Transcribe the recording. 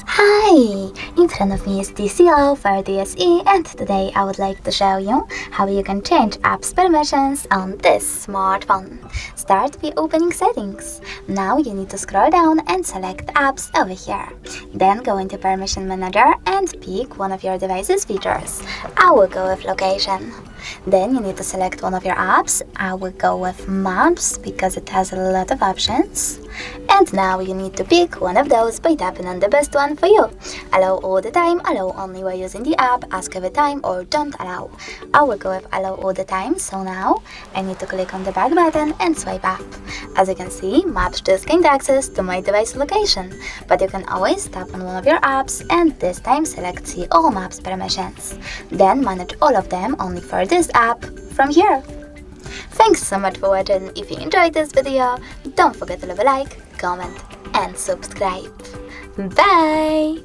Hi! In front of me is TCL for DSE, and today I would like to show you how you can change apps permissions on this smartphone. Start by opening settings. Now you need to scroll down and select apps over here. Then go into permission manager and pick one of your device's features. I will go with location. Then you need to select one of your apps. I will go with maps because it has a lot of options. And now you need to pick one of those by tapping on the best one for you. Allow all the time, allow only while using the app, ask every time, or don't allow. I will go with allow all the time, so now I need to click on the back button and swipe up. As you can see, Maps just gained access to my device location, but you can always tap on one of your apps and this time select See All Maps permissions. Then manage all of them only for this app from here. Thanks so much for watching. If you enjoyed this video, don't forget to leave a like, comment and subscribe. Bye!